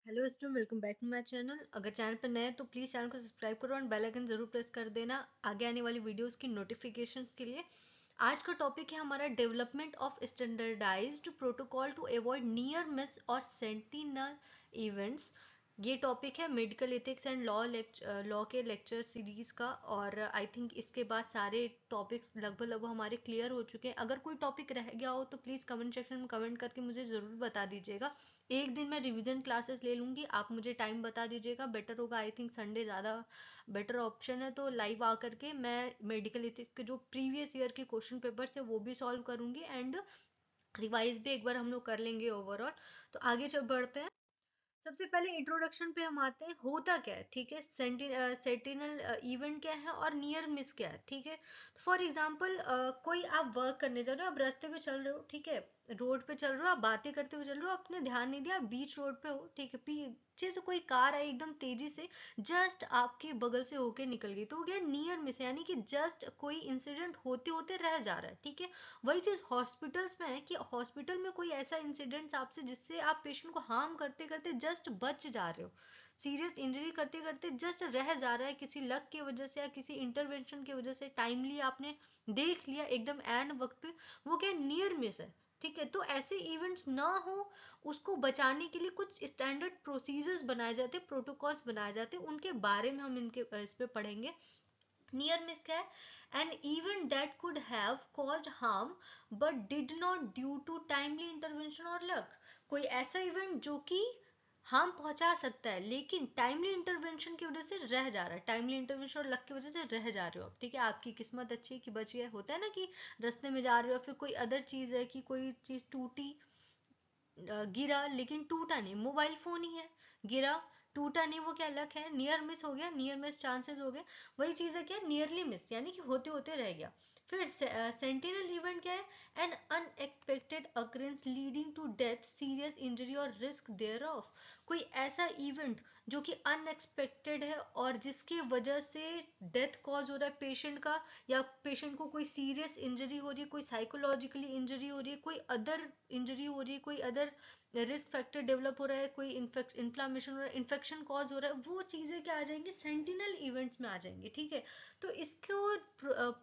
Hello student, welcome back to my channel. अगर channel पर नए हैं तो प्लीज़ चैनल को सब्सक्राइब करो और बेल आइकन जरूर प्रेस कर देना आगे आने वाली वीडियोस की नोटिफिकेशंस के लिए। आज का टॉपिक है हमारा development of standardised protocol to avoid near miss और सेंटिनल इवेंट्स। ये टॉपिक है मेडिकल एथिक्स एंड लॉ के लेक्चर सीरीज का। और आई थिंक इसके बाद सारे टॉपिक्स लगभग लगभग हमारे क्लियर हो चुके हैं। अगर कोई टॉपिक रह गया हो तो प्लीज़ कमेंट सेक्शन में कमेंट करके मुझे ज़रूर बता दीजिएगा। एक दिन मैं रिवीजन क्लासेस ले लूंगी, आप मुझे टाइम बता दीजिएगा, बेटर होगा। आई थिंक संडे ज़्यादा बेटर ऑप्शन है, तो लाइव आकर के मैं मेडिकल एथिक्स के जो प्रीवियस ईयर के क्वेश्चन पेपर्स है वो भी सॉल्व करूंगी एंड रिवाइज भी एक बार हम लोग कर लेंगे ओवरऑल। तो आगे चल बढ़ते हैं। सबसे पहले इंट्रोडक्शन पे हम आते हैं, होता क्या है, ठीक है। सेंटिनल इवेंट क्या है और नियर मिस क्या है, ठीक है। फॉर एग्जांपल कोई आप वर्क करने जा रहे हो, आप रास्ते पे चल रहे हो, ठीक है, रोड पे चल रहे हो, आप बातें करते हुए चल रहे हो, आपने ध्यान नहीं दिया, आप बीच रोड पे हो, ठीक है, पीछे से कोई कार आई एकदम तेजी से, जस्ट आपके बगल से होके निकल गई, तो वो क्या नियर मिस है, यानी कि जस्ट कोई इंसिडेंट होते होते रह जा रहा है, ठीक है। वही चीज हॉस्पिटल्स में है कि हॉस्पिटल में कोई ऐसा इंसिडेंट आपसे जिससे आप पेशेंट को हार्म करते करते जस्ट बच जा रहे हो, सीरियस इंजरी करते करते जस्ट रह जा रहा है, किसी लक की वजह से या किसी इंटरवेंशन की वजह से टाइमली आपने देख लिया एकदम एन वक्त पे, वो क्या नियर मिस है, ठीक है। तो ऐसे इवेंट्स ना हो, उसको बचाने के लिए कुछ स्टैंडर्ड प्रोसीजर्स बनाए जाते हैं, प्रोटोकॉल्स बनाए जाते हैं, उनके बारे में हम इनके इस पे पढ़ेंगे। नियर मिस क्या है, an event that could have caused harm but did not due to timely intervention और लक। कोई ऐसा इवेंट जो कि हार्म पहुंचा सकता है लेकिन टाइमली इंटरवेंशन की वजह से रह जा रहा है, टाइमली इंटरवेंशन और लक की वजह से रह जा रहे हो आप, ठीक है, आपकी किस्मत अच्छी है कि बच गए। होता है ना कि रास्ते में जा रहे हो, फिर कोई अदर चीज है कि कोई चीज टूटी, गिरा लेकिन टूटा नहीं, मोबाइल फोन ही है, गिरा टूटा नहीं, वो क्या लक है, नियर मिस हो गया, नियर मिस चांसेस हो गए। वही चीज है क्या, नियरली मिस, यानी कि होते होते रह गया। फिर सेंटिनल इवेंट क्या है, an unexpected occurrence leading to death, serious injury और रिस्क देयर ऑफ। कोई ऐसा इवेंट जो कि अनएक्सपेक्टेड है और जिसकी वजह से डेथ कॉज हो रहा है पेशेंट का, या पेशेंट को कोई सीरियस इंजरी हो रही है, कोई साइकोलॉजिकली इंजरी हो रही है, कोई अदर इंजरी हो रही है, कोई अदर रिस्क फैक्टर डेवलप हो रहा है, कोई इन्फ्लामेशन हो रहा है, इन्फेक्शन कॉज हो रहा है, वो चीजें क्या आ जाएंगी, सेंटिनल इवेंट्स में आ जाएंगी, ठीक है। तो इसको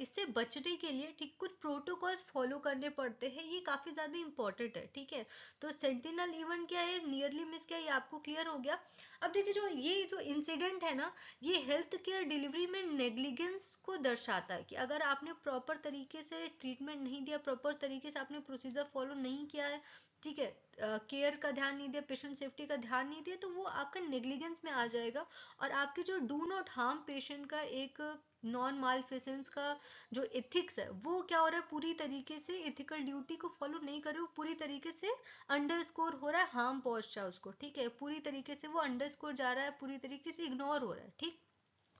इससे बचने के लिए ठीक कुछ प्रोटोकॉल्स फॉलो करने पड़ते हैं, ये काफी ज्यादा इंपॉर्टेंट है, ठीक है। तो सेंटिनल इवेंट क्या है, नियरली मिस क्या है, ये आपको क्लियर हो गया। अब देखिए, जो इंसिडेंट है ना, ये हेल्थ केयर डिलीवरी में नेग्लिजेंस को दर्शाता है कि अगर आपने प्रॉपर तरीके से ट्रीटमेंट नहीं दिया, प्रॉपर तरीके से आपने प्रोसीजर फॉलो नहीं किया है, ठीक है, केयर का ध्यान नहीं दिया, पेशेंट सेफ्टी का ध्यान नहीं दिया, तो वो आपका नेग्लिजेंस में आ जाएगा। और आपके जो डू नॉट हार्म पेशेंट का एक नॉन मालफिसेंस का जो एथिक्स है, वो क्या हो रहा है, पूरी तरीके से एथिकल ड्यूटी को फॉलो नहीं कर रहे हो, पूरी तरीके से अंडर स्कोर हो रहा है, हार्म पहुंच रहा है उसको, ठीक है, पूरी तरीके से वो अंडर स्कोर जा रहा है, पूरी तरीके से इग्नोर हो रहा है, ठीक।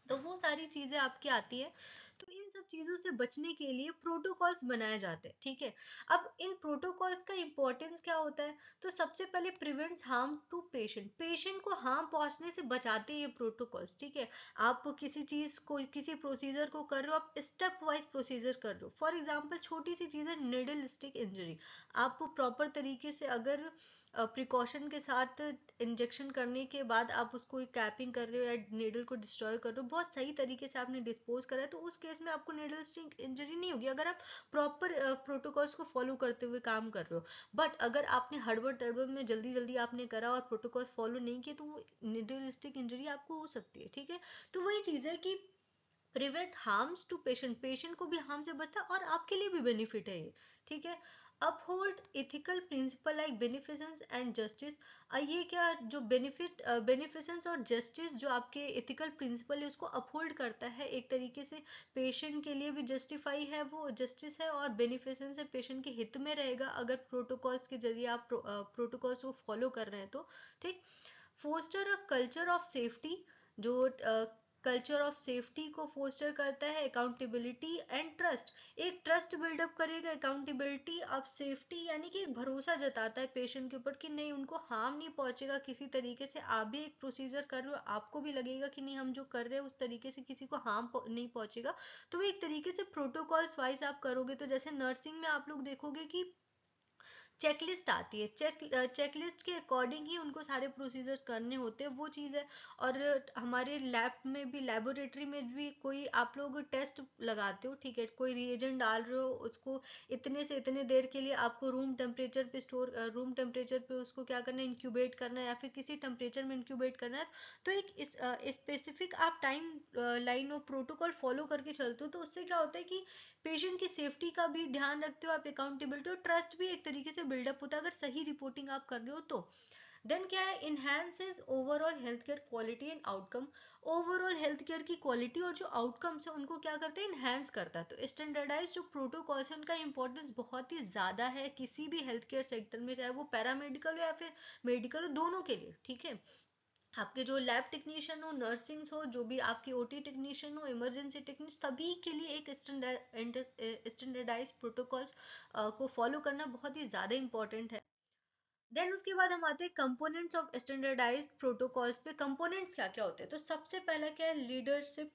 तो वो सारी चीजें आपकी आती है। तो इन सब चीजों से बचने के लिए प्रोटोकॉल्स बनाए जाते हैं, ठीक है। अब इन प्रोटोकॉल्स का इंपॉर्टेंस क्या होता है, तो सबसे पहले prevents harm to patient, patient को हार्म पहुंचने से बचाते हैं ये प्रोटोकॉल्स, ठीक है। आप किसी चीज को, किसी प्रोसीजर को कर रहे हो, आप स्टेप वाइज प्रोसीजर कर रहे हो। फॉर एग्जाम्पल छोटी सी चीज है, निडल स्टिक इंजरी, आप प्रॉपर तरीके से अगर प्रिकॉशन के साथ इंजेक्शन करने के बाद आप उसको कैपिंग कर रहे हो या नीडल को डिस्ट्रॉय कर रहे हो, बहुत सही तरीके से आपने डिस्पोज करा है, तो उस केस में आपको नीडल स्टिक इंजरी नहीं होगी, अगर आप प्रॉपर प्रोटोकॉल्स को फॉलो करते हुए काम कर रहे हो। बट अगर आपने हड़बड़ तड़बड़ में जल्दी जल्दी आपने करा और प्रोटोकॉल्स फॉलो नहीं किए, तो वो नीडल स्टिक इंजरी आपको हो सकती है, ठीक है। तो वही चीज है कि prevent harms to patient, patient को भी हार्म से बचता है और आपके लिए भी बेनिफिट है ये, ठीक है। Uphold ethical principle like beneficence and justice. ये क्या, जो बेनिफिसेंस और जस्टिस जो आपके एथिकल प्रिंसिपल है उसको अपहोल्ड करता है एक तरीके से, पेशेंट के लिए भी जस्टिफाई है, वो जस्टिस है, और बेनिफिसेंस है, पेशेंट के हित में रहेगा अगर प्रोटोकॉल्स के जरिए आप प्रोटोकॉल्स को फॉलो कर रहे हैं तो, ठीक। Foster a culture of safety, जो कल्चर ऑफ सेफ्टी को फोस्टर करता है, अकाउंटेबिलिटी एंड ट्रस्ट, एक ट्रस्ट बिल्डअप करेगा, अकाउंटेबिलिटी अब सेफ्टी, यानी कि एक भरोसा जताता है पेशेंट के ऊपर कि नहीं, उनको हार्म नहीं पहुंचेगा किसी तरीके से, आप भी एक प्रोसीजर कर रहे हो, आपको भी लगेगा कि नहीं हम जो कर रहे हैं उस तरीके से किसी को हार्म नहीं पहुंचेगा। तो वो एक तरीके से प्रोटोकॉल्स वाइज आप करोगे। तो जैसे नर्सिंग में आप लोग देखोगे कि चेकलिस्ट आती है, चेकलिस्ट के अकॉर्डिंग ही उनको सारे प्रोसीजर्स करने होते हैं, वो चीज़ है। और हमारे लैब में भी, लेबोरेटरी में भी कोई आप लोग टेस्ट लगाते हो, ठीक है, कोई रिएजेंट डाल रहे हो, उसको इतने से इतने देर के लिए आपको रूम टेम्परेचर पे उसको क्या करना है, इंक्यूबेट करना है, या फिर किसी टेम्परेचर में इंक्यूबेट करना है। तो एक इस स्पेसिफिक आप टाइम लाइन और प्रोटोकॉल फॉलो करके चलते हो, तो उससे क्या होता है कि पेशेंट की सेफ्टी का भी ध्यान रखते हो आप, अकाउंटेबिलिटी और ट्रस्ट भी एक तरीके से बिल्डअप होता है अगर सही रिपोर्टिंग आप कर रहे हो तो। देन क्या है, enhances overall health care quality and outcome. Overall health care की क्वालिटी और जो आउटकम्स है उनको क्या करते हैं, इनहेंस करता है। तो स्टैंडर्डाइज जो प्रोटोकॉल्स है उनका इंपॉर्टेंस बहुत ही ज्यादा है किसी भी हेल्थ केयर सेक्टर में, चाहे वो पैरामेडिकल हो या फिर मेडिकल हो, दोनों के लिए, ठीक है। आपके जो लैब टेक्नीशियन हो, नर्सिंग्स हो, जो भी आपकी ओटी टेक्नीशियन हो, इमरजेंसी टेक्नीशियन, सभी के लिए एक स्टैंडर्डाइज प्रोटोकॉल्स को फॉलो करना बहुत ही ज़्यादा इंपॉर्टेंट है। देन उसके बाद हम आते हैं कंपोनेंट्स ऑफ स्टैंडर्डाइज्ड प्रोटोकॉल्स पे। कंपोनेंट्स क्या क्या होते हैं, तो सबसे पहला क्या है, leadership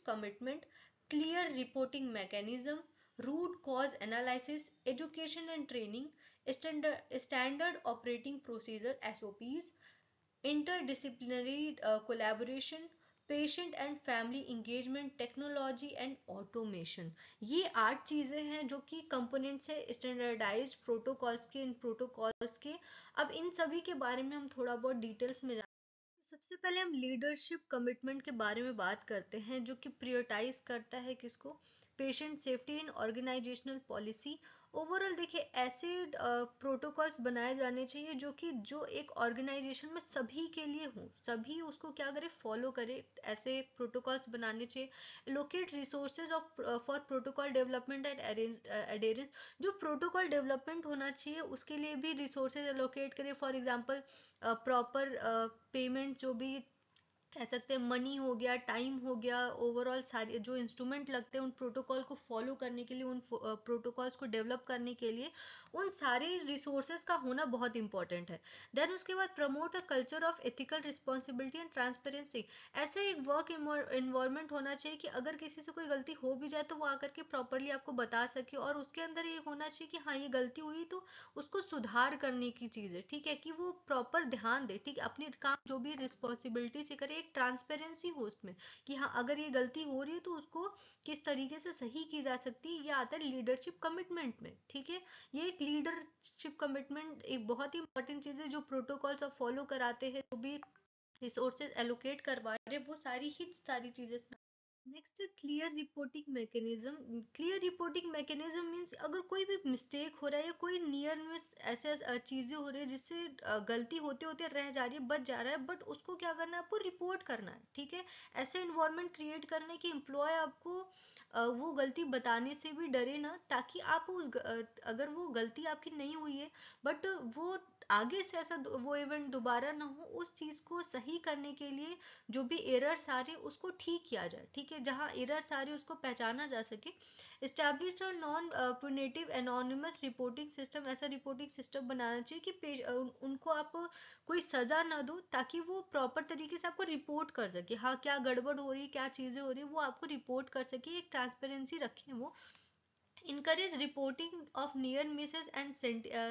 commitment, clear reporting mechanism, root cause analysis, education and training, standard operating procedure SOPs, interdisciplinary collaboration, patient and family engagement, technology and automation. ये 8 चीजें हैं जो कि कंपोनेंट्स है स्टैंडर्डाइज्ड प्रोटोकॉल्स के, इन प्रोटोकॉल्स के। अब इन सभी के बारे में हम थोड़ा बहुत डिटेल्स में, सबसे पहले हम लीडरशिप कमिटमेंट के बारे में बात करते हैं, जो कि प्रियोरिटाइज करता है किसको, patient safety and organisational policy. Overall देखिए, ऐसे प्रोटोकॉल्स बनाए जाने चाहिए जो कि जो एक ऑर्गेनाइजेशन में सभी के लिए हों, सभी उसको क्या करे, फॉलो करे। ऐसे प्रोटोकॉल्स बनाने चाहिए। Locate resources of for protocol development and adherence. जो प्रोटोकॉल डेवलपमेंट होना चाहिए उसके लिए भी रिसोर्सेज एलोकेट करें। फॉर एग्जांपल प्रॉपर पेमेंट, जो भी कह सकते हैं, मनी हो गया, टाइम हो गया, ओवरऑल सारे जो इंस्ट्रूमेंट लगते हैं उन प्रोटोकॉल को फॉलो करने के लिए, उन प्रोटोकॉल्स को डेवलप करने के लिए, उन सारे रिसोर्सेज का होना बहुत इंपॉर्टेंट है। देन उसके बाद promote a culture of ethical responsibility and transparency. ऐसे एक वर्क इन्वायरमेंट होना चाहिए कि अगर किसी से कोई गलती हो भी जाए तो वो आकर के प्रॉपरली आपको बता सके, और उसके अंदर ये होना चाहिए कि हाँ, ये गलती हुई तो उसको सुधार करने की चीज है, ठीक है, कि वो प्रॉपर ध्यान दे, ठीक है, अपने काम जो भी रिस्पॉन्सिबिलिटी से करे, एक ट्रांसपेरेंसी हो उसमें, कि हाँ, अगर ये गलती हो रही है तो उसको किस तरीके से सही की जा सकती है। ये आता है लीडरशिप कमिटमेंट में, ठीक है। ये एक लीडरशिप कमिटमेंट एक बहुत ही इंपॉर्टेंट चीज है, जो प्रोटोकॉल्स ऑफ फॉलो कराते हैं, जो भी रिसोर्सेज एलोकेट करवा रहे, वो सारी चीजें। Next, clear reporting mechanism. Clear reporting mechanism means अगर कोई भी मिस्टेक हो रहा है या कोई नियर मिस ऐसे चीजें हो रही है जिससे गलती होते होते रह जा रही है, बच जा रहा है, बट उसको क्या करना है, आपको रिपोर्ट करना है, ठीक है। ऐसे इन्वायरमेंट क्रिएट करने की एम्प्लॉय आपको वो गलती बताने से भी डरे ना, ताकि आप अगर वो गलती आपकी नहीं हुई है, बट वो आगे से ऐसा वो इवेंट दोबारा ना हो, उस चीज को सही करने के लिए जो भी एरर्स आ रही उसको ठीक किया जाए, ठीक है, जहां एरर्स आ रही उसको पहचाना जा सके। Establish non punitive anonymous reporting system. ऐसा रिपोर्टिंग सिस्टम बनाना चाहिए कि उनको आप कोई सजा ना दो, ताकि वो प्रॉपर तरीके से आपको रिपोर्ट कर सके, हाँ, क्या गड़बड़ हो रही है, क्या चीजें हो रही है, वो आपको रिपोर्ट कर सके, एक ट्रांसपेरेंसी रखें वो। Encourage reporting of near Mrs and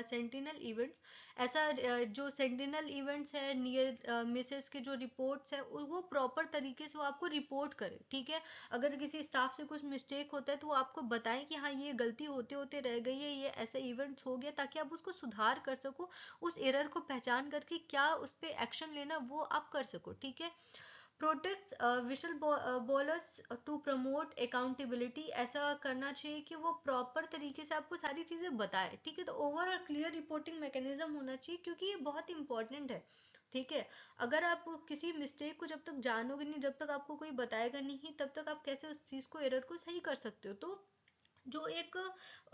sentinel events. ऐसा जो सेंटिनल इवेंट्स है, नियर मिसेस के जो रिपोर्ट्स है, वो प्रॉपर तरीके से वो आपको रिपोर्ट करे, ठीक है। अगर किसी स्टाफ से कुछ मिस्टेक होता है तो वो आपको बताएं कि हाँ, ये गलती होते होते रह गई है, ये ऐसे इवेंट्स हो गया, ताकि आप उसको सुधार कर सको, उस एरर को पहचान करके क्या उस पर एक्शन लेना वो आप कर सको, ठीक है। Protects whistleblowers to promote accountability. ऐसा करना चाहिए कि वो प्रॉपर तरीके से आपको सारी चीजें बताए, ठीक है। तो ओवरऑल क्लियर रिपोर्टिंग मैकेनिज्म होना चाहिए, क्योंकि ये बहुत इंपॉर्टेंट है, ठीक है। अगर आप किसी मिस्टेक को जब तक जानोगे नहीं, जब तक आपको कोई बताएगा नहीं, तब तक आप कैसे उस चीज को, एरर को सही कर सकते हो। तो जो एक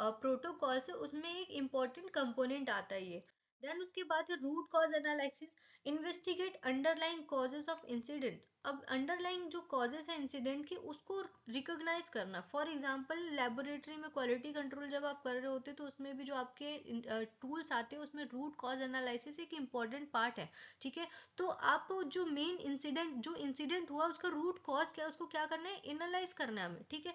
प्रोटोकॉल है उसमें एक इम्पॉर्टेंट कंपोनेंट आता है ये। देन उसके बाद है root cause analysis, investigate underlying causes of incident. अब अंडरलाइंग जो कॉजेज है इंसिडेंट के उसको रिकॉग्नाइज करना। फॉर एग्जांपल लेबोरेटरी में क्वालिटी कंट्रोल जब आप कर रहे होते तो उसमें भी जो आपके टूल्स आते हैं उसमें रूट कॉज एनालिसिस एक इंपॉर्टेंट पार्ट है, ठीक है। तो आप जो मेन इंसिडेंट जो इंसिडेंट हुआ उसका रूट कॉज क्या है उसको क्या करना है, एनालाइज करना है हमें, ठीक है।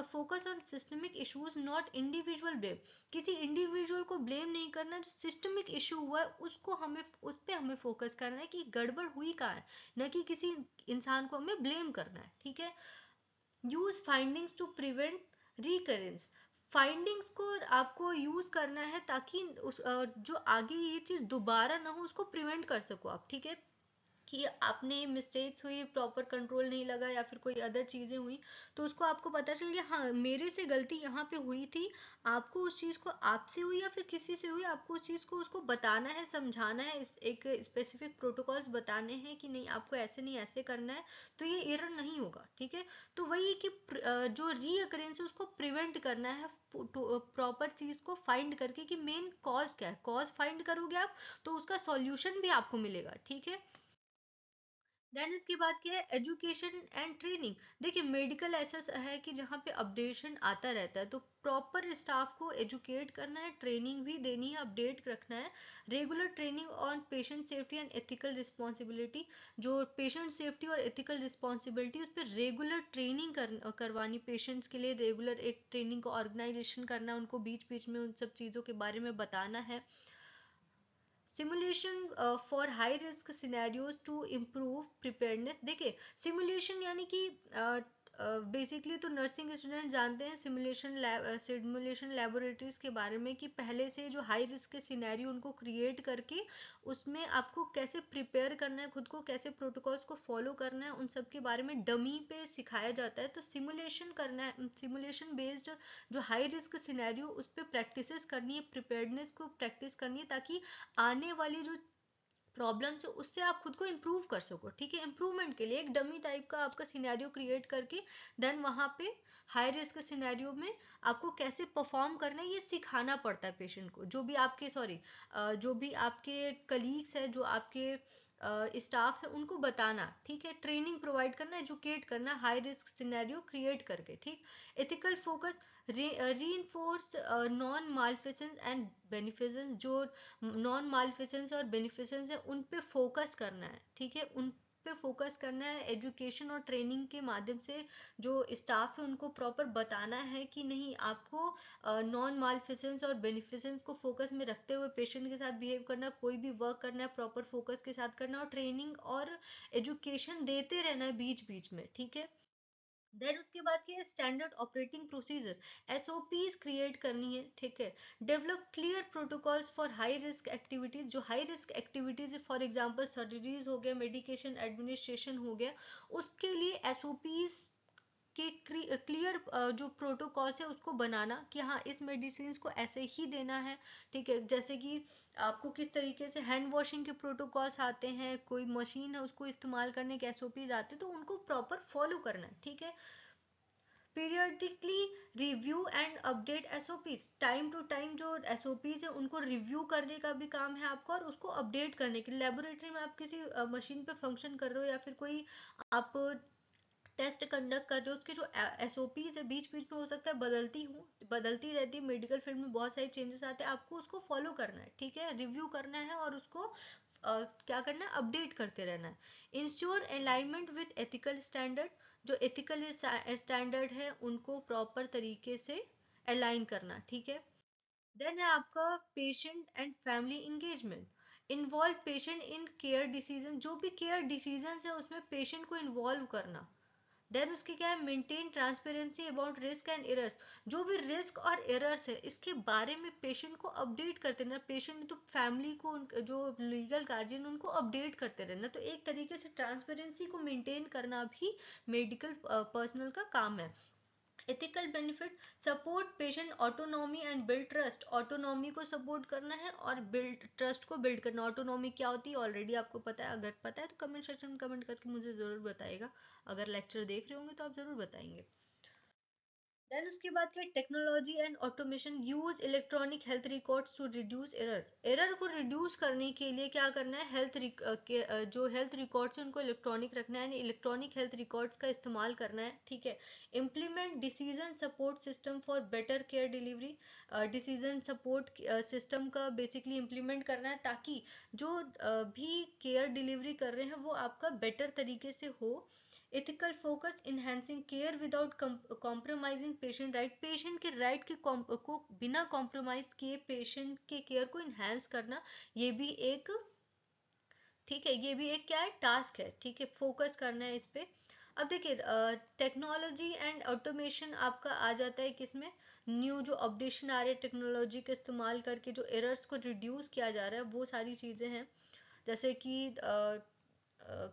Focus on systemic issues not individual blame, किसी इंडिविजुअल को ब्लेम नहीं करना, जो सिस्टमिक इशू हुआ है उसको हमें उस पर हमें फोकस करना है कि गड़बड़ हुई कहाँ है, न कि किसी इंसान को हमें ब्लेम करना है, ठीक है। Use findings to prevent recurrence, findings को आपको यूज करना है ताकि जो आगे ये चीज दोबारा ना हो उसको प्रिवेंट कर सको आप, ठीक है। कि आपने मिस्टेक्स हुई, प्रॉपर कंट्रोल नहीं लगा या फिर कोई अदर चीजें हुई तो उसको आपको पता चल गया हाँ मेरे से गलती यहाँ पे हुई थी, आपको उस चीज को आपसे हुई या फिर किसी से हुई, आपको उस चीज को उसको बताना है, समझाना है, एक स्पेसिफिक प्रोटोकॉल्स बताने हैं कि नहीं आपको ऐसे नहीं ऐसे करना है, तो ये एरर नहीं होगा, ठीक है। तो वही कि जो रीअकरेंस है उसको प्रिवेंट करना है प्रॉपर चीज को फाइंड करके कि मेन कॉज क्या है, कॉज फाइंड करोगे आप तो उसका सॉल्यूशन भी आपको मिलेगा, ठीक है। देन इसके बाद क्या है, एजुकेशन एंड ट्रेनिंग। देखिए मेडिकल ऐसा है कि जहाँ पे अपडेशन आता रहता है तो प्रॉपर स्टाफ को एजुकेट करना है, ट्रेनिंग भी देनी है, अपडेट रखना है। Regular training on patient safety and ethical responsibility, जो पेशेंट सेफ्टी और एथिकल रिस्पॉन्सिबिलिटी उस पर रेगुलर ट्रेनिंग करवानी, पेशेंट्स के लिए रेगुलर एक ट्रेनिंग को ऑर्गेनाइजेशन करना, उनको बीच बीच में उन सब चीज़ों के बारे में बताना है। Simulation for high risk scenarios to improve preparedness. देखिए सिमुलेशन यानी कि बेसिकली तो नर्सिंग स्टूडेंट जानते हैं सिमुलेशन लेबोरेटरीज के बारे में कि पहले से जो हाई रिस्क के सिनेरियो उनको क्रिएट करके उसमें आपको कैसे प्रिपेयर करना है, खुद को कैसे प्रोटोकॉल्स को फॉलो करना है, उन सब के बारे में डमी पे सिखाया जाता है। तो सिमुलेशन करना है, सिमुलेशन बेस्ड जो हाई रिस्क सिनेरियो उस पर प्रैक्टिसेस करनी है, प्रिपेयर्डनेस को प्रैक्टिस करनी है ताकि आने वाली जो प्रॉब्लम्स है उससे आप खुद को इम्प्रूव कर सको, ठीक है। इम्प्रूवमेंट के लिए एक डमी टाइप का आपका सिनेरियो क्रिएट करके देन वहां पे हाई रिस्क सिनेरियो में आपको कैसे परफॉर्म करना है ये सिखाना पड़ता है पेशेंट को, जो भी आपके जो भी आपके कलीग्स है, जो आपके स्टाफ है उनको बताना, ठीक है। ट्रेनिंग प्रोवाइड करना, एजुकेट करना हाई रिस्क सिनेरियो क्रिएट करके, ठीक। Ethical focus, reinforce non maleficence and beneficence, जो नॉन मालफिसेंस और बेनिफिसेंस है उन पे फोकस करना है, ठीक है। उन पे फोकस करना है, एजुकेशन और ट्रेनिंग के माध्यम से जो स्टाफ है उनको प्रॉपर बताना है कि नहीं आपको नॉन मालफिसेंस और बेनिफिसेंस को फोकस में रखते हुए पेशेंट के साथ बिहेव करना, कोई भी वर्क करना है प्रॉपर फोकस के साथ करना, और ट्रेनिंग और एजुकेशन देते रहना है बीच बीच में, ठीक है। देन उसके बाद क्या है, standard operating procedure, SOPs create करनी है, ठीक है। Develop clear protocols for high risk activities, जो high risk activities for example surgeries हो गया, मेडिकेशन एडमिनिस्ट्रेशन हो गया, उसके लिए एसओपीज के क्लियर जो प्रोटोकॉल्स है उसको बनाना कि हाँ इस मेडिसिन को ऐसे ही देना है, ठीक है। जैसे कि आपको किस तरीके से हैंड वॉशिंग के प्रोटोकॉल्स आते हैं, कोई मशीन है उसको इस्तेमाल करने के एसओपीज आते हैं तो उनको प्रॉपर फॉलो करना है, ठीक है। Periodically review and update SOPs, time to time जो एसओपीज है उनको रिव्यू करने का भी काम है आपको और उसको अपडेट करने के। लेबोरेटरी में आप किसी मशीन पे फंक्शन कर रहे हो या फिर कोई आप टेस्ट कंडक्ट कर रहे हो, उसके जो एसओपीज है बीच बीच में हो सकता है बदलती रहती है, मेडिकल फील्ड में बहुत सारे चेंजेस आते हैं, आपको उसको फॉलो करना है, ठीक है। रिव्यू करना है और उसको क्या करना है, अपडेट करते रहना है। Ensure alignment with ethical standard, जो एथिकल स्टैंडर्ड है उनको प्रॉपर तरीके से अलाइन करना, ठीक है। देन है आपका patient and family engagement, involve patient in care decision, जो भी केयर डिसीजन है उसमें पेशेंट को इन्वॉल्व करना। देन उसके क्या है, maintain transparency about risk and errors, जो भी रिस्क और एरर्स है इसके बारे में पेशेंट को अपडेट करते रहना, पेशेंट तो फैमिली को जो लीगल गार्जियन उनको अपडेट करते रहना। तो एक तरीके से ट्रांसपेरेंसी को मेंटेन करना भी मेडिकल पर्सनल का काम है। Ethical benefit, support patient autonomy and build trust, autonomy को सपोर्ट करना है और बिल्ड ट्रस्ट को बिल्ड करना। ऑटोनॉमी क्या होती है ऑलरेडी आपको पता है, अगर पता है तो कमेंट सेक्शन में कमेंट करके मुझे ज़रूर बताइएगा, अगर लेक्चर देख रहे होंगे तो आप ज़रूर बताएंगे। देन उसके बाद क्या, technology and automation, use electronic health records to reduce error. Error को रिड्यूस करने के लिए क्या करना है, जो हेल्थ रिकॉर्ड्स है उनको इलेक्ट्रॉनिक रखना है, इलेक्ट्रॉनिक हेल्थ रिकॉर्ड्स का इस्तेमाल करना है, ठीक है। Implement decision support system for better care delivery, decision support system का बेसिकली इम्प्लीमेंट करना है ताकि जो भी केयर डिलीवरी कर रहे हैं वो आपका बेटर तरीके से हो। Ethical focus, enhancing care without compromising patient right, patient के राइट को बिना कॉम्प्रोमाइज किए पेशेंट के केयर को इनहेंस करना, ये भी एक, ठीक है, ये भी एक क्या है, टास्क है, ठीक है, फोकस करना है इस पे। अब देखिए, टेक्नोलॉजी एंड ऑटोमेशन आपका आ जाता है किसमें, न्यू जो अपडेशन आ रहे हैं टेक्नोलॉजी का इस्तेमाल करके जो एरर्स को रिड्यूस किया जा रहा है वो सारी चीज़ें हैं। जैसे कि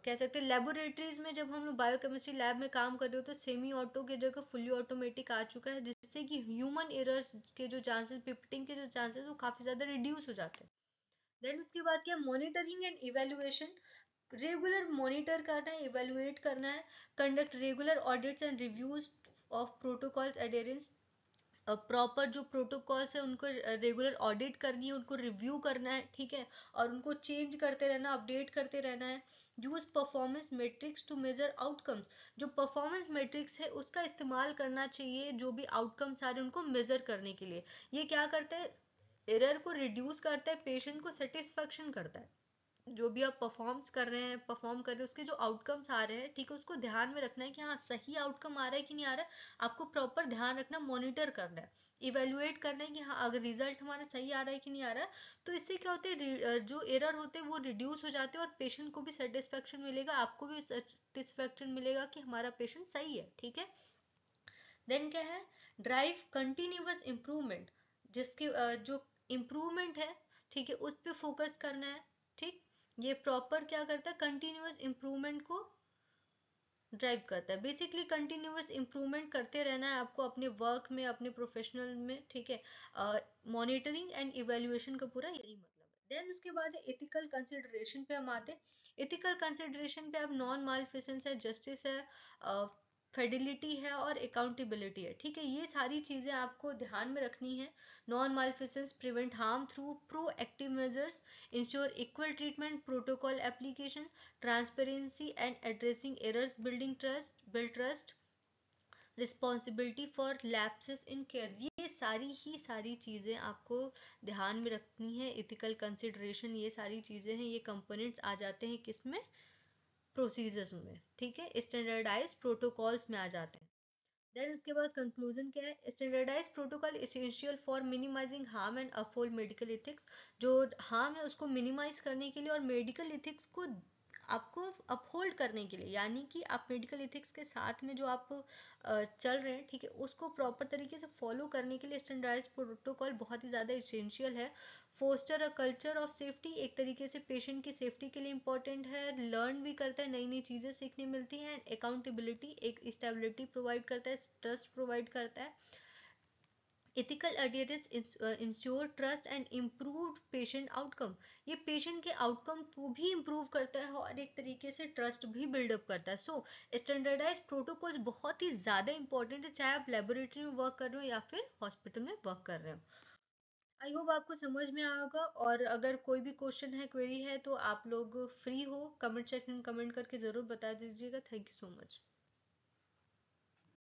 कह सकते हैं लेबोरेटरीज में जब हम लोग बायोकेमिस्ट्री लैब में काम कर रहे हो तो सेमी ऑटो की जगह फुली ऑटोमेटिक आ चुका है, जिससे कि ह्यूमन एरर्स के जो चांसेस, पिपटिंग के जो चांसेस वो काफी ज्यादा रिड्यूस हो जाते हैं। देन उसके बाद क्या, monitoring and evaluation, regular monitor करना है, इवेलुएट करना है, conduct regular audits and reviews of protocols adherence, proper जो प्रोटोकॉल्स है उनको रेगुलर ऑडिट करनी है, उनको रिव्यू करना है, ठीक है, और उनको चेंज करते रहना, अपडेट करते रहना है। Use performance metrics to measure outcomes, जो परफॉर्मेंस मेट्रिक्स है उसका इस्तेमाल करना चाहिए जो भी आउटकम्स आ रहे हैं उनको मेजर करने के लिए। ये क्या करता है, एरर को रिड्यूस करता है, पेशेंट को सेटिस्फेक्शन करता है। जो भी आप परफॉर्म कर रहे हैं उसके जो आउटकम्स आ रहे हैं, ठीक है, उसको ध्यान में रखना है कि हाँ सही आउटकम आ रहा है कि नहीं आ रहा है, आपको प्रॉपर ध्यान रखना, मॉनिटर करना है, इवेलुएट करना है कि हाँ अगर रिजल्ट हमारा सही आ रहा है कि नहीं आ रहा है। तो इससे क्या होता है, जो एरर होते हैं वो रिड्यूस हो जाते हैं और पेशेंट को भी सेटिस्फेक्शन मिलेगा, आपको भी सेटिस्फेक्शन मिलेगा कि हमारा पेशेंट सही है, ठीक है। देन क्या है, ड्राइव कंटिन्यूअस इम्प्रूवमेंट, जिसके जो इम्प्रूवमेंट है, ठीक है, उस पर फोकस करना है, ठीक। ये प्रॉपर क्या करता है, कंटिन्यूअस इम्प्रूवमेंट को ड्राइव करता है, बेसिकली कंटिन्यूअस इम्प्रूवमेंट करते रहना है आपको अपने वर्क में, अपने प्रोफेशनल में, ठीक है। मॉनिटरिंग एंड इवेल्युएशन का पूरा यही मतलब है। देन उसके बाद है एथिकल कंसिडरेशन पे हम आते हैं। एथिकल कंसिडरेशन पे अब नॉन मालफिसेंस है, जस्टिस है, फेडिलिटी है और अकाउंटेबिलिटी है, ठीक है, ये सारी चीजें आपको ध्यान में रखनी है। Non maleficence, prevent harm through proactive measures, ensure equal treatment, protocol application, transparency and addressing errors, build trust, responsibility for lapses in care, ये सारी चीज़ें आपको ध्यान में रखनी है। इथिकल कंसिडरेशन, ये सारी चीज़ें हैं, ये कंपोनेंट्स आ जाते हैं किसमें, प्रोसीजर्स में, ठीक है, स्टैंडर्डाइज प्रोटोकॉल्स में आ जाते हैं। देन उसके बाद कंक्लूजन क्या है, standardise protocol essential for minimising harm and uphold medical ethics, जो हार्म है उसको मिनिमाइज करने के लिए और मेडिकल इथिक्स को आपको अपहोल्ड करने के लिए, यानी कि आप मेडिकल इथिक्स के साथ में जो आप चल रहे हैं, ठीक है, उसको प्रॉपर तरीके से फॉलो करने के लिए स्टैंडर्डाइज प्रोटोकॉल बहुत ही ज़्यादा इसेंशियल है। Foster a culture of safety, एक तरीके से पेशेंट की सेफ्टी के लिए इंपॉर्टेंट है, लर्न भी करता है, नई नई चीज़ें सीखने मिलती हैं, अकाउंटेबिलिटी, एक स्टेबिलिटी प्रोवाइड करता है, ट्रस्ट प्रोवाइड करता है। Ethical adherence ensure trust and improved patient outcome, ये पेशेंट के आउटकम को भी इम्प्रूव करता है और एक तरीके से ट्रस्ट भी बिल्डअप करता है। सो स्टैंडर्डाइज प्रोटोकॉल्स बहुत ही ज़्यादा इंपॉर्टेंट है, चाहे आप लेबोरेटरी में वर्क कर रहे हो या फिर हॉस्पिटल में वर्क कर रहे हो। आई होप आपको समझ में आया होगा, और अगर कोई भी क्वेश्चन है, क्वेरी है, तो आप लोग फ्री हो कमेंट सेक्शन में कमेंट करके ज़रूर बता दीजिएगा। Thank you so much.